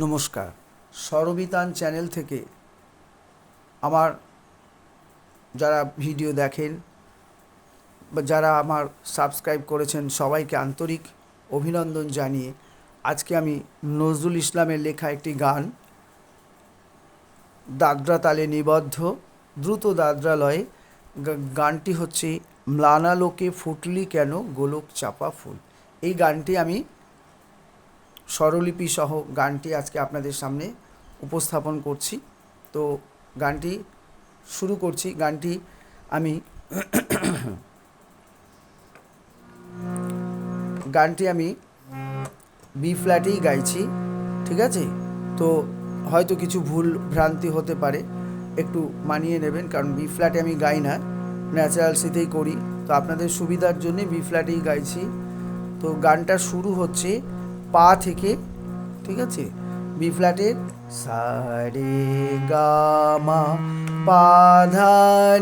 নমস্কার। স্বরবিতান চ্যানেল থেকে আমার যারা ভিডিও দেখেন বা যারা আমার সাবস্ক্রাইব করেছেন সবাইকে আন্তরিক অভিনন্দন জানিয়ে আজকে আমি নজরুল ইসলামের লেখা একটি গান দাদরা তালে নিবদ্ধ দ্রুত দাদরালয়ে গানটি হচ্ছে ম্লানালোকে ফুটলি কেন গোলক চাপা ফুল। এই গানটি আমি স্বরলিপি সহ গানটি আজকে আপনাদের সামনে উপস্থাপন করছি। তো গানটি শুরু করছি। গানটি আমি বি ফ্ল্যাটেই গাইছি, ঠিক আছে? তো হয়তো কিছু ভুল ভ্রান্তি হতে পারে, একটু মানিয়ে নেবেন, কারণ বি ফ্ল্যাটে আমি গাই না, ন্যাচারাল সিতেই করি। তো আপনাদের সুবিধার জন্য বি ফ্ল্যাটেই গাইছি। তো গানটা শুরু হচ্ছে পা থেকে, ঠিক আছে? বি ফ্ল্যাটের সা রে গা মা পা ধা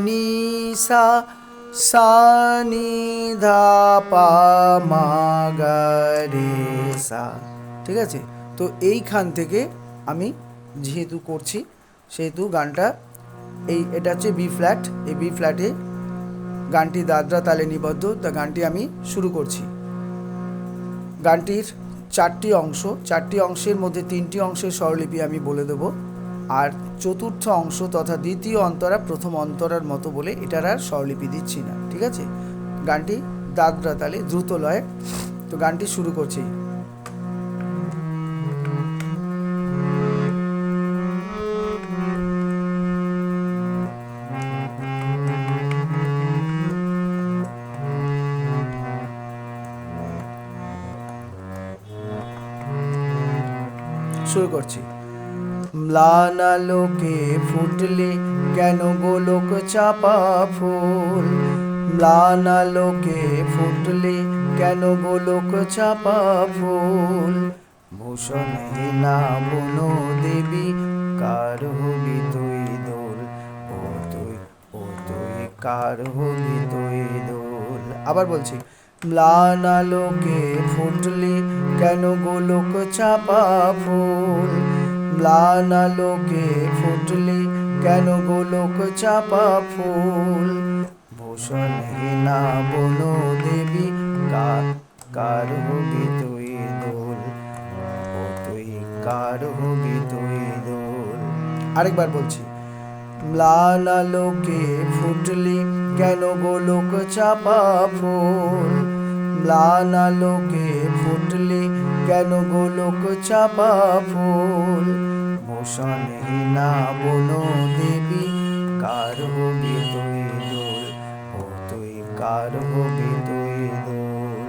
নি সা সা নি ধা পা মা গা রে সা, ঠিক আছে? তো এইখান থেকে আমি যেহেতু করছি সেহেতু গানটা এটা হচ্ছে বি ফ্ল্যাট। এই বি ফ্ল্যাটে গানটি দাদরা তালে নিবদ্ধ। তা গানটি আমি শুরু করছি। গানটির চারটি অংশের মধ্যে তিনটি অংশের স্বরলিপি আমি বলে দেবো, আর চতুর্থ অংশ তথা দ্বিতীয় অন্তরা প্রথম অন্তরার মতো বলে এটার আর স্বরলিপি দিচ্ছি না, ঠিক আছে? গানটি দাদরা তালে দ্রুত লয়। তো গানটি শুরু করছি। শুরু করছি। ম্লানালোকে ফুটলে কেন গোলক চাপা ফুল, ম্লানালোকে ফুটলে কেন গোলক চাপা ফুল, ভূষণহীনা বনো দেবী কার হবি তুই দোল, ও তুই কার হবি তুই দোল। আবার বলছি, ম্লানালোকে ফুটলে কেন গোলক চাপা ফুল, ম্লানালোকে ফুটলে কেন গোলক চাপা ফুল, ভূষণহীনা বনো দেবী কার হবি তুই দোল, ও তুই কার হবি তুই দোল। আরেকবার বলছি, ম্লানালোকে ফুটলি কেন গোলক চাপা ফুল, ম্লানালোকে ফুটলি কেন গোলক চাপা ফুল, ভূষণহীনা বনো দেবী কার হবি তুই দোল, ও তুই কার হবি তুই দোল।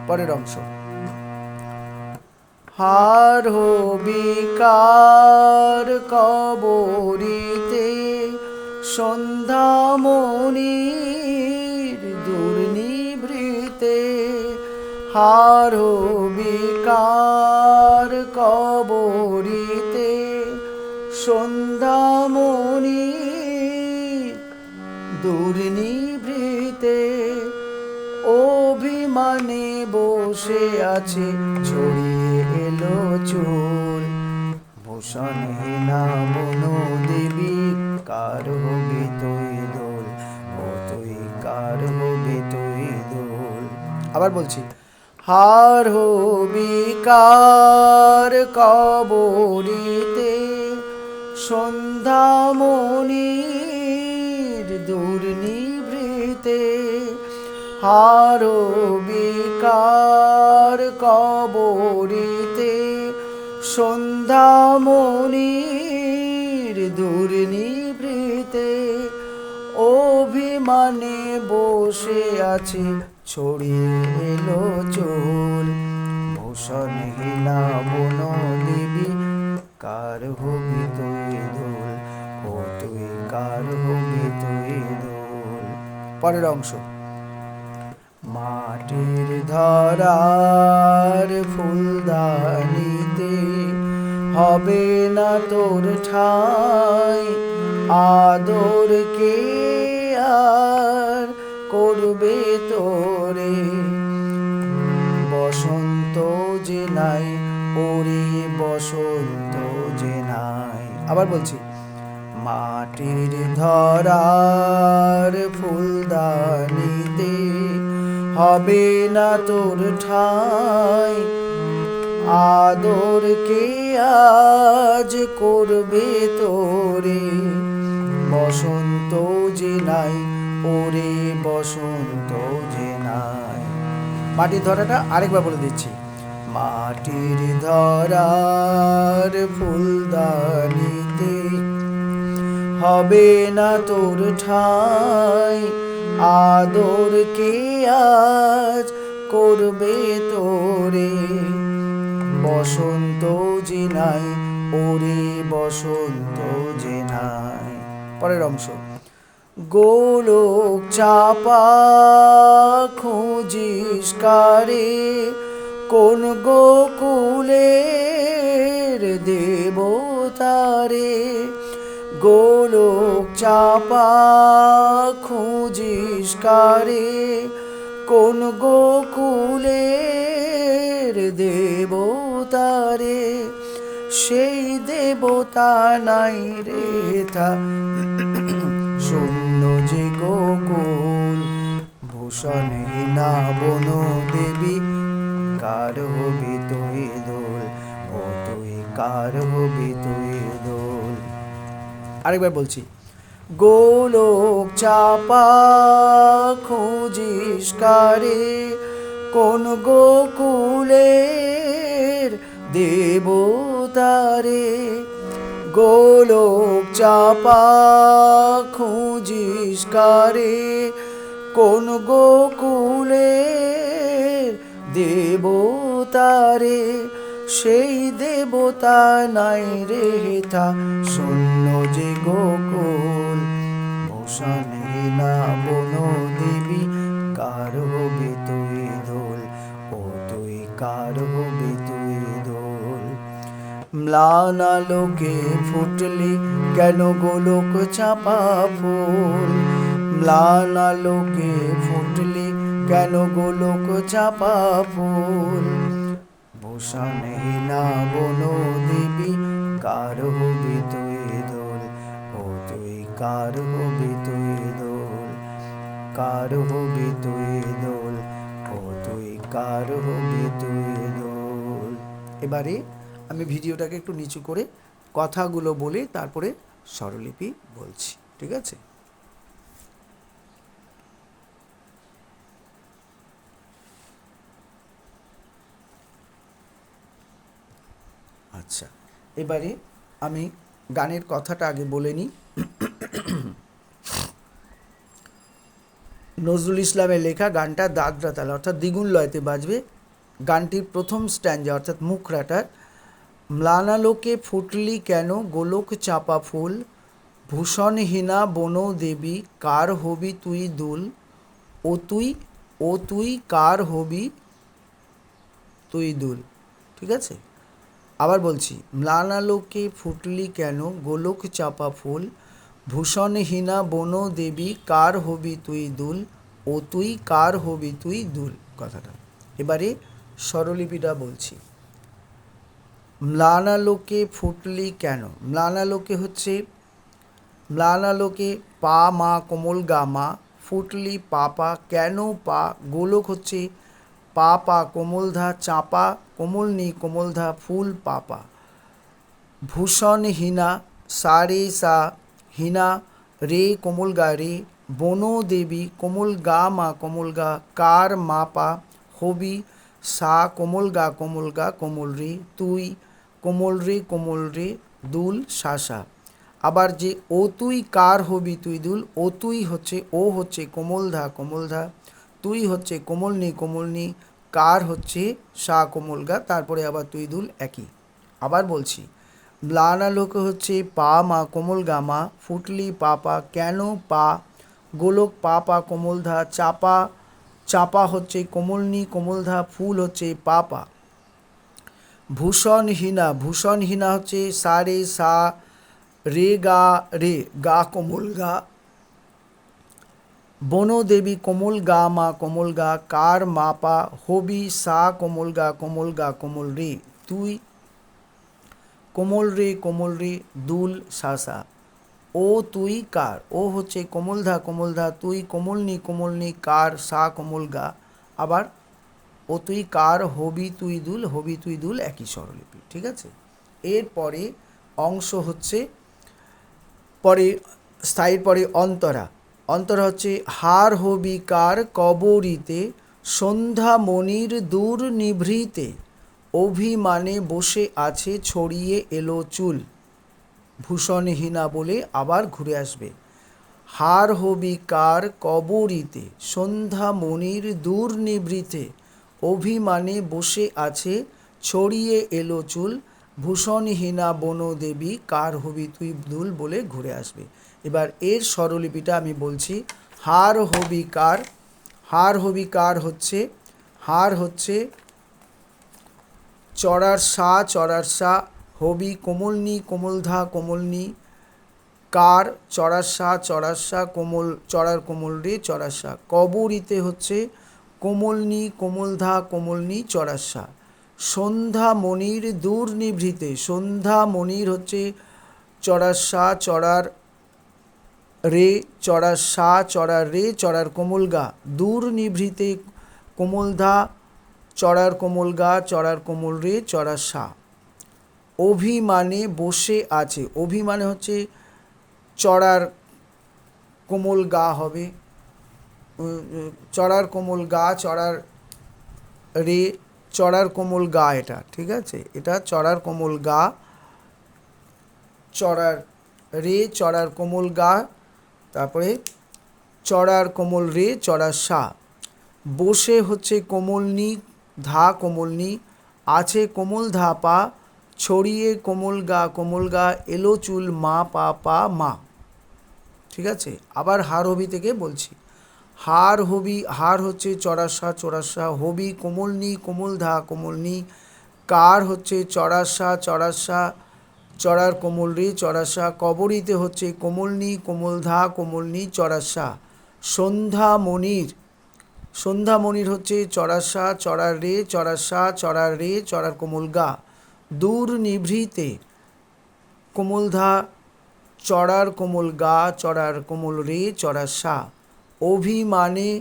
পরের অংশ, হার হবি কার কবরিতে সন্ধ্যামণির দুর্নিভৃতে, হার হবি কার কবরিতে সন্ধ্যামণির দুর্নিভৃতে, অভিমানে বসে আছে ছড়িয়ে এলো চুল, ভূষণহীনা বনো দেবী কার হবি তুই দোল, ও তুই কার হবি তুই দোল। আবার বলছি, হার হবি কার কবরিতে সন্ধ্যামণির দুর্নিভৃতে, হার হবি কার কবরিতে সন্ধ্যামণির দুর্নিভৃতে, অভিমানে বসে আছে ছড়িয়ে এলো চুল, ভূষণহীনা বনো দেবী কার হবি তুই দোল, ও তুই কার হবি তুই দোল। পরের অংশ, মাটির ধরার ফুলদানিতে হবে না তোর ঠাঁই, আদর কে আর করবে তোরে, বসন্ত যে নাই ওরে বসন্ত যে নাই। আবার বলছি, মাটির ধরার ফুলদানিতে হবে না তোর ঠাঁই, আদর কে আজ করবে তোরে, বসন্ত যে নাই, ওরে বসন্ত যে নাই। মাটির ধরাটা আরেকবার বলে দিচ্ছি, মাটির ধরার ফুলদানিতে হবে না তোর ঠাঁই, আদর কে আজ করবে তোরে, বসন্ত যে নাই, ওরে বসন্ত যে নাই। পরের অংশ, গোলক চাপা খুঁজিস কারে, কোন গোকুলের দেবতারে, গোলক চাপা খুঁজিস কারে, কোন গোকুলের দেবতারে, সেই দেবতা নাই রে থা, শূন্য যে গোকুল, ভূষণহীনা বন দেবী, কার হবি তুই দোল, ও তুই কার হবি তুই দোল। আরেকবার বলছি, গোলক চাপা খুঁজিস কারে, কোন গোকুলের দেবতারে, গোলক চাপা খুঁজিস কারে, কোন গোকুলের দেবতারে, সেই দেবতা নাই রে হেথা, শূন্য যে গোকুল, ভূষণহীনা বন দেবী, কার হবি তুই দোল, ও তুই কার হবি তুই দোল। ম্লান আলোকে ফুটলি কেন গোলক চাপা ফুল, ম্লান আলোকে ফুটলি কেন গোলক চাপা ফুল, ভূষণহীনা বন দেবী, কার হবি তুই দোল, ও তুই কার হবি তুই দোল, কার হবি তুই দোল, ও তুই কার হবি তুই দোল। এবারে আমি ভিডিওটাকে একটু নিচু করে কথাগুলো বলে তারপরে স্বরলিপি বলছি, ঠিক আছে? আচ্ছা, এবারে আমি গানের কথাটা আগে বলে নিই। নজরুল ইসলামের লেখা গানটা দাদরা তাল অর্থাৎ দ্বিগুণ লয়তে বাজবে। গানটির প্রথম স্ট্যান্জা অর্থাৎ মুখরাটার, ম্লানালোকে ফুটলি কেন গোলক চাপা ফুল, ভূষণহীনা বন দেবী, কার হবি তুই দুল, ও তুই কার হবি তুই দুল। ঠিক আছে, আবার বলছি, ম্লানালোকে ফুটলি কেন গোলক চাপা ফুল, ভূষণহীনা বন দেবী, কার হবি তুই দুল, ও তুই কার হবি তুই দুল কথাটা। এবারে স্বরলিপিটা বলছি, ম্লানালোকে ফুটলি কেন, ম্লানালোকে হচ্ছে, ম্লানালোকে পা মা কোমল গা মা, ফুটলি পা পা, কেন পা, গোলক হচ্ছে পা পা কোমল ধা, চাপা কোমল নি কোমল ধা, ফুল পাপা, ভূষণহীনা সা রে সা, হীনা রে কোমল গা রে, বন দেবী কোমল গা মা কোমল গা, কার মা পা, হবি সা কোমল গা কোমল রে, তুই কোমল রে দুল সা। আবার যে ও তুই কার হবি তুই দুল, ও তুই হচ্ছে, ও হচ্ছে কোমল ধা, তুই হচ্ছে কোমল নি, কার হচ্ছে সা কোমল গা, তারপরে আবার তুই দুল একই। আবার বলছি, ম্লানালোকে হচ্ছে পা মা কোমল গা মা, ফুটলি পা পা, কেন পা, গোলক পা পা কোমল ধা, চাপা চাপা হচ্ছে কোমল নি কোমল ধা, ফুল হচ্ছে পা পা, ভূষণহীনা হচ্ছে সা রে সা, রে গা কোমল গা, বন দেবী কোমল গা মা কোমল গা, কার মা পা, হবি সা কোমল গা কোমল রে, তুই কোমল রে দুল সা ও তুই কার, ও হচ্ছে কোমল ধা তুই কোমল নি কার সা কোমল গা। আবার ও তুই কার হবি তুই দুল একই স্বরলিপি, ঠিক আছে। এরপরে অংশ হচ্ছে পরে স্থায়ীর পরে অন্তরা। অন্তরা হচ্ছে হার হবি কার কবরীতে সন্ধ্যা মনির দূর নিভৃতে অভিমানে বসে আছে ছড়িয়ে এলো চুল ভূষণহীনা বলে আবার ঘুরে আসবে। হার হবি কার কবরীতে সন্ধ্যা মনির দূর নিভৃতে অভিমানে বসে আছে ছড়িয়ে এলো চুল ভূষণহীনা বনদেবী কার হবি তুই দুল বলে ঘুরে আসবে। এবার এর স্বরলিপিটা আমি বলছি। হার হবি কার হচ্ছে, হার হচ্ছে চড়ার সা হবি কোমলনি কোমলনি কার চড়ার সা চড়ার কোমল রে চড়ার সা। কবরীতে হচ্ছে কোমলনি চড়ার সা। সন্ধ্যা মনির দূর নিভৃতে, সন্ধ্যা মনির হচ্ছে চড়ার সা চড়ার রে চড়ার সা চড়ার রে চড়ার কোমল গা দূর নিভৃতে কোমলধা চড়ার কোমল গা চড়ার কোমল রে চড়ার সা। অভিমানে বসে আছে, অভিমানে হচ্ছে চড়ার কোমল গা হবে, চড়ার কোমল গা চড়ার রে চড়ার কোমল গা, এটা ঠিক আছে। এটা চড়ার কোমল গা চড়ার রে চড়ার কোমল গা, তারপরে চড়ার কোমল রে চড়ার সা। বসে হচ্ছে কোমলনি কোমলনি আছে কোমল ধা পা ছড়িয়ে কোমল গা এলো চুল মা পা মা, ঠিক আছে। আবার হার হবি থেকে বলছি। হার হচ্ছে চড়ার সা হবি কোমলনি কোমলনি কার হচ্ছে চড়ার সা চড়ার কোমল রে চড়ার সা। কবরীতে হচ্ছে কোমলনি কোমলনি চড়ার সা। সন্ধ্যা মনির হচ্ছে চড়ার সা চড়ার রে চড়ার সা চড়ার রে চড়ার কোমল গা দূর নিভৃতে কোমলধা চড়ার কোমল গা চড়ার কোমল রে চড়ার সা। অভিমানে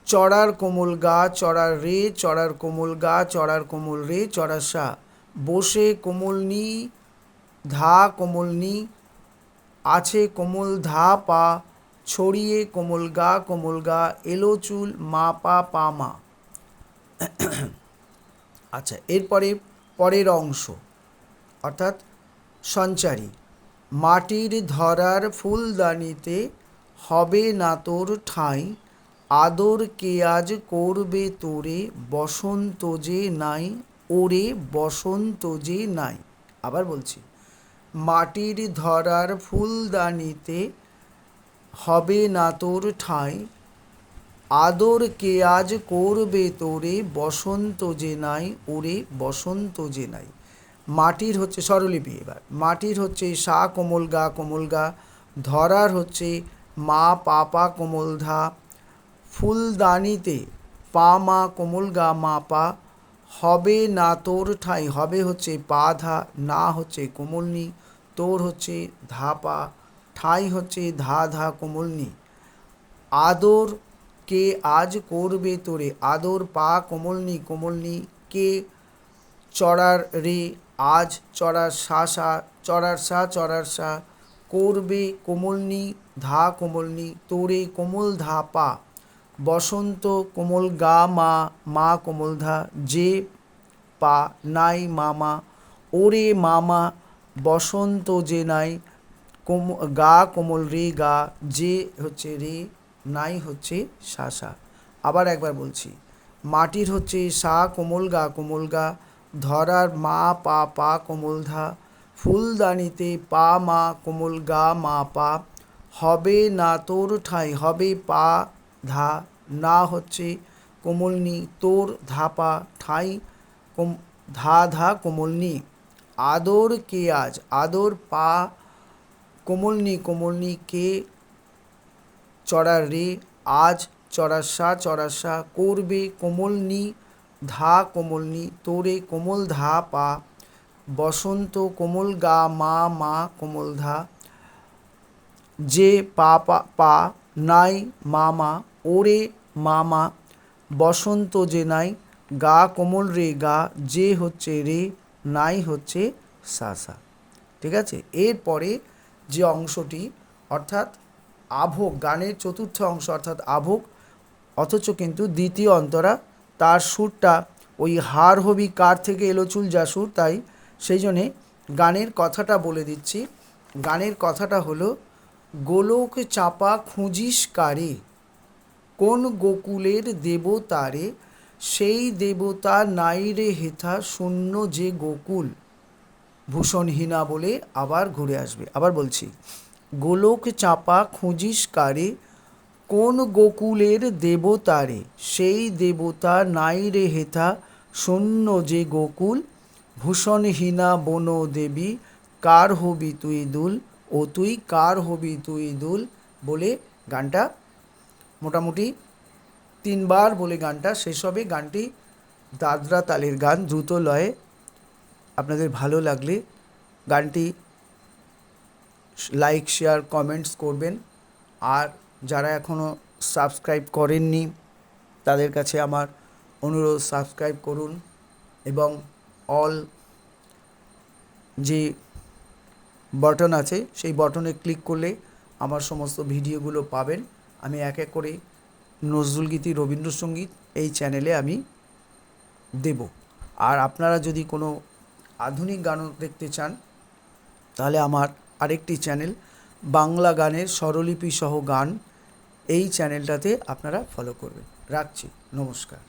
চড়ার কোমল গা চড়ার রে চড়ার কোমল গা চড়ার কোমল রে চড়ার সা। বসে কোমলনি কোমলনি আছে কোমল ধা পা ছড়িয়ে কোমল গা এলো চুল মা পা মা। আচ্ছা, এরপরে পরের অংশ অর্থাৎ সঞ্চারী। মাটির ধরার ফুলদানিতে হবে না তোর ঠাঁই আদর কে আজ করবে তোরে বসন্ত যে নাই ওরে বসন্ত যে নাই। আবার বলছি, মাটির ধরার ফুলদানিতে হবে না তোর ঠাঁই আদর কে আজ করবে তোরে বসন্ত যে নাই ওরে বসন্ত যে নাই। মাটির হচ্ছে স্বরলিপি। এবার মাটির হচ্ছে সা কোমল গা ধরার হচ্ছে মা পা কোমল ধা ফুলদানিতে পা মা কোমল গা মা পা হবে না তোর ঠাঁই হবে হচ্ছে পা ধা না হচ্ছে কোমলনি তোর হচ্ছে ধা পা ঠাঁই হচ্ছে ধা কোমলনি। আদর কে আজ করবে তোরে আদর পা কোমলনি কে চড়ার রে আজ চড়ার চড়ার সা করবে কোমলনি কোমলনি তোরে কোমল ধা পা বসন্ত কোমল গা মা কোমল ধা যে পা নাই মামা ওরে মামা বসন্ত যে নাই গা কোমল রে গা যে হচ্ছে রে নাই হচ্ছে সা। আবার একবার বলছি, মাটির হচ্ছে সা কোমল গা ধরার মা পা কোমল ধা ফুলদানিতে পা মা কোমল গা মা পা হবে না তোর ঠাঁই হবে পা ধা না হচ্ছে কোমলনি তোর ধাপা ঠাঁই ধা কোমলনি। আদর কে আজ আদর পা কোমলনি কে চড়ার রে আজ চড়ার সা করবে কোমলনি কোমলনি তোরে কোমল ধা পা বসন্ত কোমল গা মা মা কোমল ধা, যে পা পা পা নাই মা মা, ওরে মা মা, বসন্ত যে নাই, গা কোমল রে গা, যে হচ্ছে রে, নাই হচ্ছে সা সা। ঠিক আছে, এরপরে যে অংশটি অর্থাৎ আভোগ, গানের চতুর্থ অংশ অর্থাৎ আভোগ, অথচ কিন্তু দ্বিতীয় অন্তরা, তার সুরটা ওই হার হবি কার থেকে এলো চুল যা সুর, তাই সেই জন্যে গানের কথাটা বলে দিচ্ছি। গানের কথাটা হলো, গোলক চাপা খুঁজিস কারে, কোন গোকুলের দেবতারে, সেই দেবতা নাই রে হেথা, শূন্য যে গোকুল ভূষণহীনা বলে আবার ঘুরে আসবে। আবার বলছি, গোলক চাপা খুঁজিস কারে, কোন গোকুলের দেবতারে, সেই দেবতা নাই রে হেথা, শূন্য যে গোকুল ভূষণহীনা বন দেবী, কার হবি তুই দুল, ও তুই কার হবি তুই দুল বলে গানটা মোটামুটি 3বার বলে গানটা শেষ হবে। গানটি দাদরা তালের গান, দ্রুত লয়ে। আপনাদের ভালো লাগলে গানটি লাইক শেয়ার কমেন্টস করবেন। আর যারা এখনও সাবস্ক্রাইব করেননি তাদের কাছে আমার অনুরোধ, সাবস্ক্রাইব করুন এবং অল যে বাটন আছে সেই বাটনে ক্লিক করলে আমার সমস্ত ভিডিওগুলো পাবেন। আমি এক এক করে নজরুলগীতি, রবীন্দ্রসঙ্গীত এই চ্যানেলে আমি দেব। আর আপনারা যদি কোনো আধুনিক গানও দেখতে চান তাহলে আমার আরেকটি চ্যানেল বাংলা গানের স্বরলিপি সহ গান, এই চ্যানেলটাতে আপনারা ফলো করবেন। রাখছি, নমস্কার।